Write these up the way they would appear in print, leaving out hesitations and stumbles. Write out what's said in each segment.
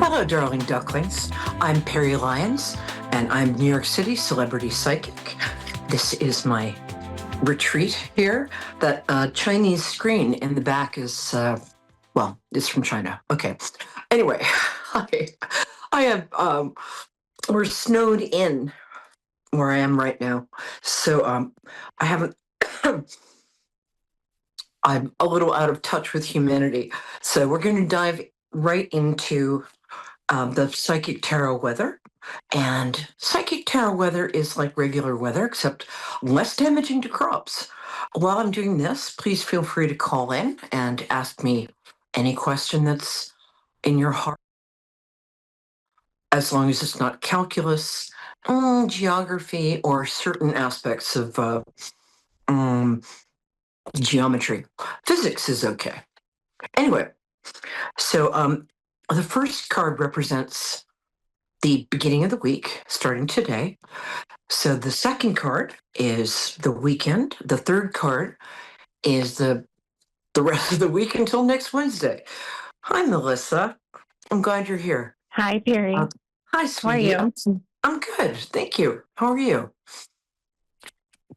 Hello, darling ducklings. I'm Peri Lyons, and I'm New York City celebrity psychic. This is my retreat here. That Chinese screen in the back is, it's from China. Okay. Anyway, I have, we're snowed in where I am right now. So I haven't, I'm a little out of touch with humanity. So we're going to dive right into the psychic tarot weather. And psychic tarot weather is like regular weather, except less damaging to crops. While I'm doing this, please feel free to call in and ask me any question that's in your heart, as long as it's not calculus, geography, or certain aspects of geometry. Physics is okay. Anyway, so the first card represents the beginning of the week, starting today. So the second card is the weekend. The third card is the rest of the week until next Wednesday. Hi, Melissa. I'm glad you're here. Hi, Peri. Hi, sweetie. How are you? I'm good. Thank you. How are you?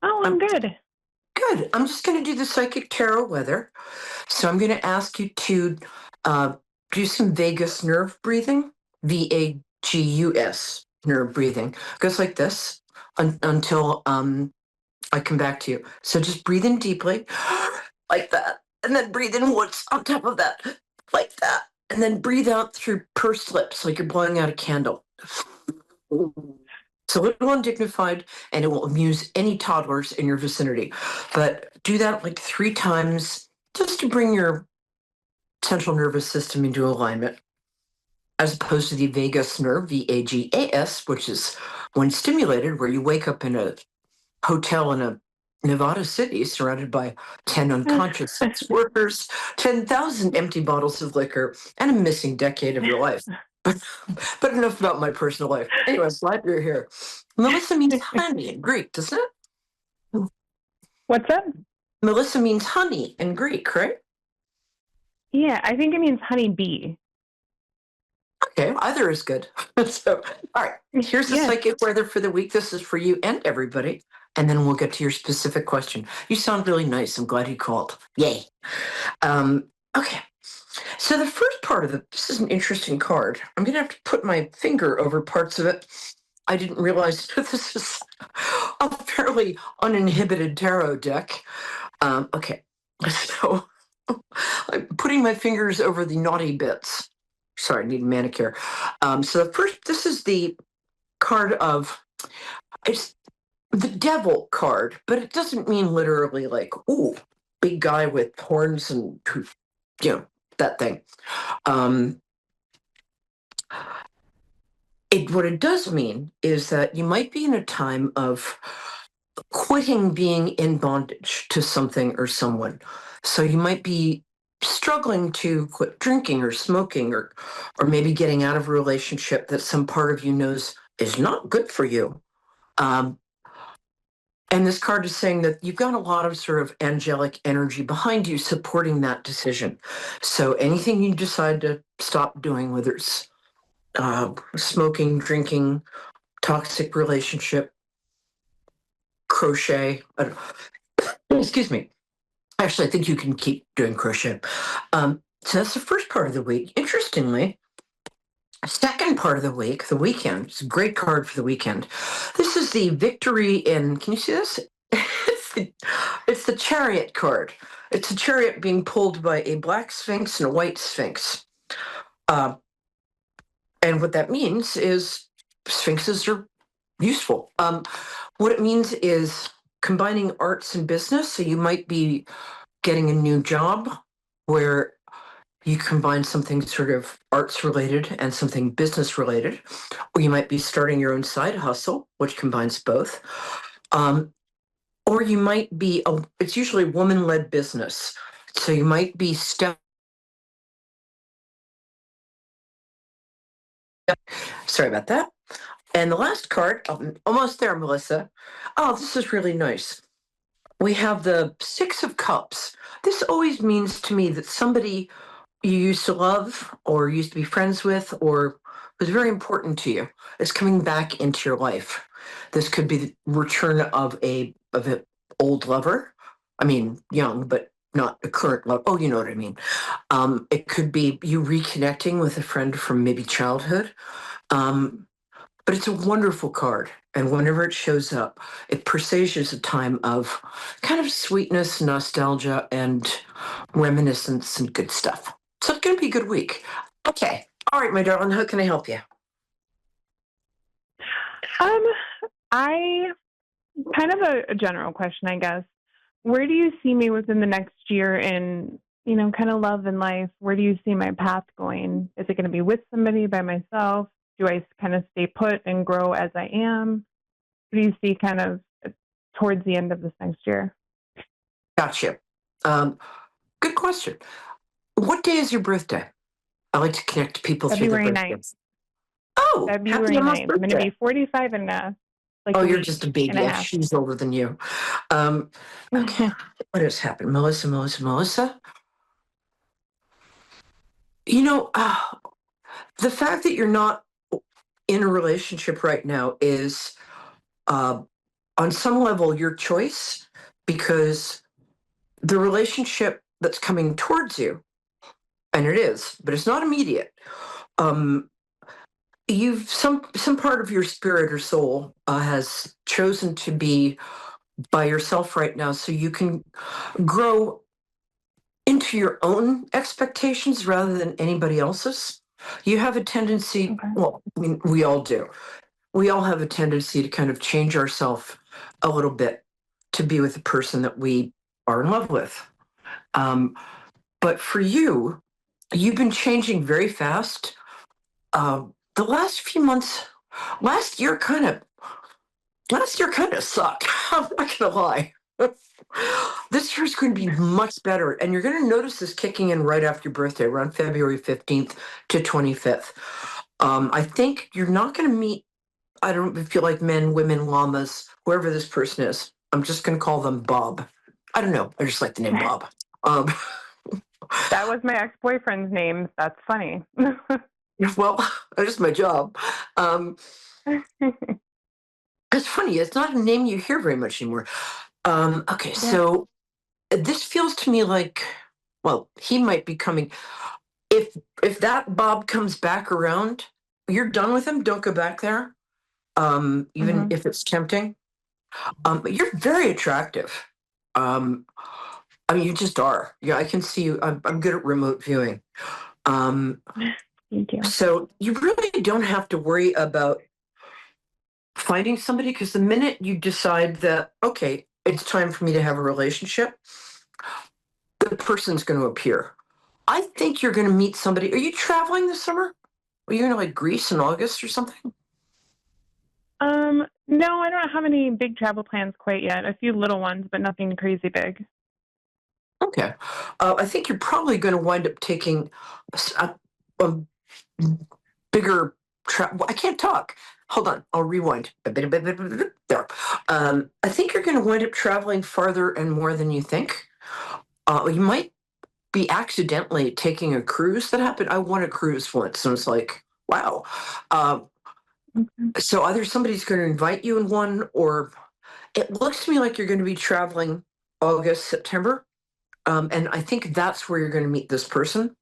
Oh, I'm good. Good. I'm just going to do the psychic tarot weather. So I'm going to ask you to do some vagus nerve breathing, VAGUS nerve breathing. It goes like this until I come back to you. So just breathe in deeply, like that, and then breathe in what's on top of that, like that, and then breathe out through pursed lips, like you're blowing out a candle. It's a little undignified, and it will amuse any toddlers in your vicinity. But do that like 3 times just to bring your central nervous system into alignment, as opposed to the vagus nerve, VAGAS, which is when stimulated, where you wake up in a hotel in a Nevada city surrounded by 10 unconscious sex workers, 10,000 empty bottles of liquor, and a missing decade of your life. But enough about my personal life. Anyway, glad you're here. Melissa means honey in Greek, doesn't it? What's that? Melissa means honey in Greek, right? Yeah, I think it means honeybee. Okay, either is good. So, all right, here's the psychic weather for the week. This is for you and everybody. And then we'll get to your specific question. You sound really nice. I'm glad you called. Yay. Okay. So the first part of this is an interesting card. I'm going to have to put my finger over parts of it. I didn't realize this is a fairly uninhibited tarot deck. Okay. So I'm putting my fingers over the naughty bits. Sorry, I need a manicure. So the first, this is the card of, it's the devil card, but it doesn't mean literally like, ooh, big guy with horns and, that thing. What it does mean is that you might be in a time of quitting being in bondage to something or someone. So you might be struggling to quit drinking or smoking, or maybe getting out of a relationship that some part of you knows is not good for you. And this card is saying that you've got a lot of sort of angelic energy behind you supporting that decision. So anything you decide to stop doing, whether it's smoking, drinking, toxic relationship, crochet, excuse me. Actually, I think you can keep doing crochet. So that's the first part of the week. Interestingly, second part of the week, the weekend, it's a great card for the weekend. This is the victory in, can you see this? It's the chariot card. It's a chariot being pulled by a black sphinx and a white sphinx. And what that means is sphinxes are useful. What it means is combining arts and business. So you might be getting a new job where you combine something sort of arts related and something business related, or you might be starting your own side hustle, which combines both. Or you might be, it's usually woman-led business. So you might be sorry about that. And the last card, almost there, Melissa. Oh, this is really nice. We have the 6 of Cups. This always means to me that somebody you used to love or used to be friends with or was very important to you is coming back into your life. This could be the return of an old lover. I mean, young, but not a current love. Oh, you know what I mean. It could be you reconnecting with a friend from maybe childhood. Um, but it's a wonderful card. And whenever it shows up, it presages a time of kind of sweetness, nostalgia, and reminiscence and good stuff. So it's going to be a good week. Okay. All right, my darling, how can I help you? Um, I kind of a general question, I guess. Where do you see me within the next year in, kind of love and life? Where do you see my path going? Is it going to be with somebody, by myself? Do I kind of stay put and grow as I am? What do you see kind of towards the end of this next year? Gotcha. Um, Good question. What day is your birthday? I like to connect people through their February 9th. birthdays. Oh, happy February almost 9th. I'm going to birthday. be 45 in like Oh, a you're week just a and a baby. half. She's older than you. Um, okay. What has happened? Melissa? You know, the fact that you're not in a relationship right now is, uh, on some level, your choice because the relationship that's coming towards you, and it is, but it's not immediate. Um, you've some part of your spirit or soul has chosen to be by yourself right now, so you can grow into your own expectations rather than anybody else's. You have a tendency, Okay. well, I mean, we all do. We all have a tendency to kind of change ourselves a little bit to be with the person that we are in love with. Um, but for you, you've been changing very fast. Uh, the last few months, last year kind of, last year kind of sucked. I'm not gonna lie. This year's going to be much better, and you're going to notice this kicking in right after your birthday, around February 15th to 25th. I think you're not going to meet, I don't feel like men, women, llamas, whoever this person is. I'm just going to call them Bob. I don't know. I just like the name Bob. Um, That was my ex-boyfriend's name. That's funny. well, that's just my job. Um, it's funny. It's not a name you hear very much anymore. Okay, Yeah. so this feels to me like, well, he might be coming. If that Bob comes back around, you're done with him. Don't go back there. Even Hmm. if it's tempting. But you're very attractive. Um, I mean, you just are. Yeah, I can see you. I'm good at remote viewing. Um, Thank you. so you really don't have to worry about finding somebody because the minute you decide that, okay, it's time for me to have a relationship, the person's going to appear. I think you're going to meet somebody. Are you traveling this summer? Are you going to like Greece in August or something? No, I don't have any big travel plans quite yet. A few little ones, but nothing crazy big. Okay. I think you're probably going to wind up taking a bigger I can't talk. Hold on. I'll rewind. There. I think you're going to wind up traveling farther and more than you think. You might be accidentally taking a cruise. That happened. I won a cruise once, and it's like, wow. Uh, Okay. so either somebody's going to invite you in one, or it looks to me like you're going to be traveling August, September. And I think that's where you're going to meet this person.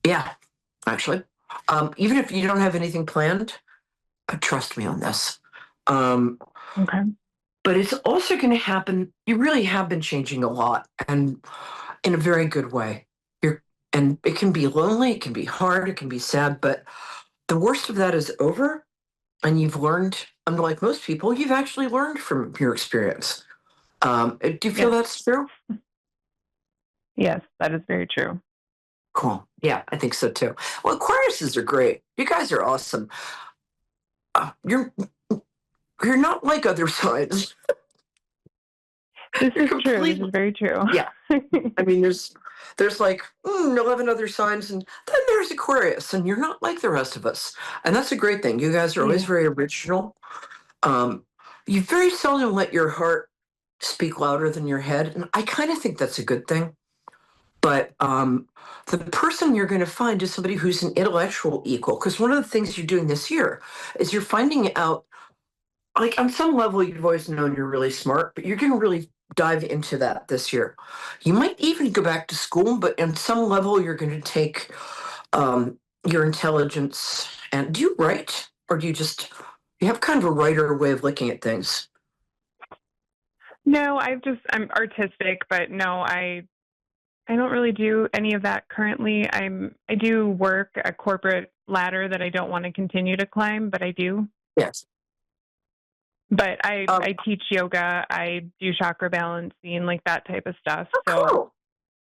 Yeah, actually. Even if you don't have anything planned, trust me on this. Um, Okay. but it's also going to happen. You really have been changing a lot and in a very good way. And it can be lonely, it can be hard, it can be sad, but the worst of that is over. And you've learned, unlike most people, you've actually learned from your experience. Do you feel Yes. that's true? Yes, that is very true. Cool. Yeah, I think so too. Well, Aquariuses are great. You guys are awesome. Uh, you're you're not like other signs. This You're is true. This completely, is very true. yeah. I mean, there's like 11 other signs, and then there's Aquarius, and you're not like the rest of us, and that's a great thing. You guys are always Yeah. very original. Um, you very seldom let your heart speak louder than your head, and I kind of think that's a good thing. But the person you're going to find is somebody who's an intellectual equal. Because one of the things you're doing this year is you're finding out, like on some level, you've always known you're really smart, but you're going to really dive into that this year. You might even go back to school, but on some level, you're going to take your intelligence. And do you write, or do you have kind of a writer way of looking at things? No, I'm artistic, but no, I don't really do any of that currently. I do work a corporate ladder that I don't want to continue to climb, but I do. Yes. But I Um, I teach yoga, I do chakra balancing, like that type of stuff. oh, So cool.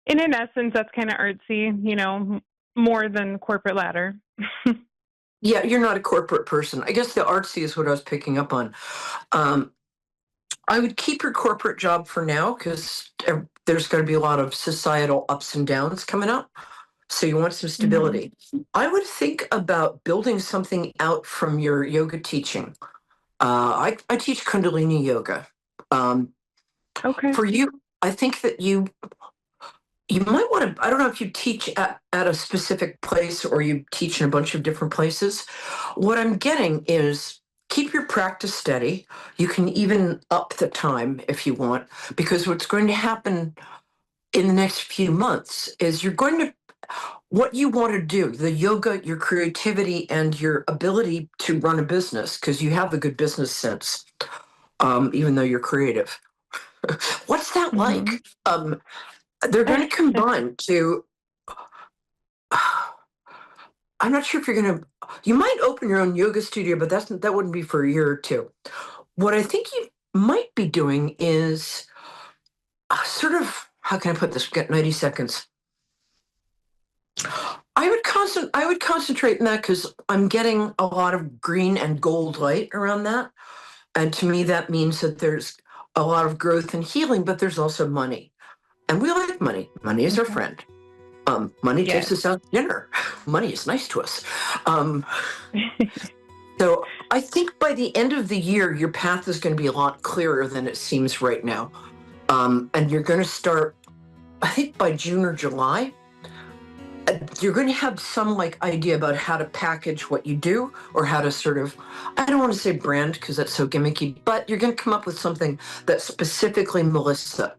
in essence, that's kind of artsy, more than corporate ladder. Yeah, you're not a corporate person. I guess the artsy is what I was picking up on. Um, I would keep your corporate job for now because there's going to be a lot of societal ups and downs coming up. So you want some hmm stability. I would think about building something out from your yoga teaching. I teach Kundalini yoga. Um, Okay. for you, I think that you might want to. I don't know if you teach at a specific place or you teach in a bunch of different places. What I'm getting is keep your practice steady. You can even up the time if you want, because what's going to happen in the next few months is you're going to what you want to do, the yoga, your creativity, and your ability to run a business, because you have a good business sense, even though you're creative. What's that hmm like? They're going to combine to. I'm not sure if you're going to. You might open your own yoga studio, but that wouldn't be for a year or two. What I think you might be doing is sort of. How can I put this? Get 90 seconds. I would concentrate in that because I'm getting a lot of green and gold light around that. And to me, that means that there's a lot of growth and healing, but there's also money. And we like money. Money is our Okay. friend. Money takes Yes. us out to dinner. Money is nice to us. Um, so I think by the end of the year, your path is going to be a lot clearer than it seems right now. And you're going to start, I think by June or July, you're going to have some like idea about how to package what you do or how to sort of, I don't want to say brand because that's so gimmicky, but you're going to come up with something that's specifically Melissa.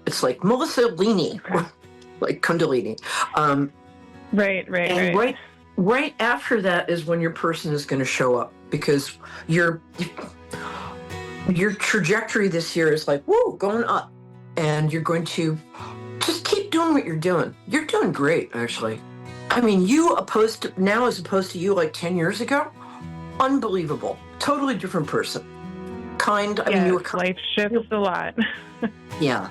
It's like Melissa Lini, Okay. like Kundalini. Um, Right, right, and right. right after that is when your person is going to show up because your trajectory this year is like, whoa, going up. And you're going to just keep doing what you're doing. You're doing great, actually. I mean, now as opposed to you like 10 years ago, unbelievable. Totally different person. Kind. I mean, you Yes, were kind. life shifts a lot. Yeah.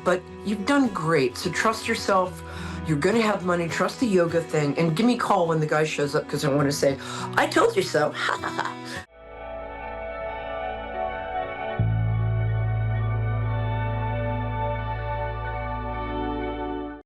But you've done great. So trust yourself. You're going to have money. Trust the yoga thing. And give me a call when the guy shows up because I want to say, I told you so.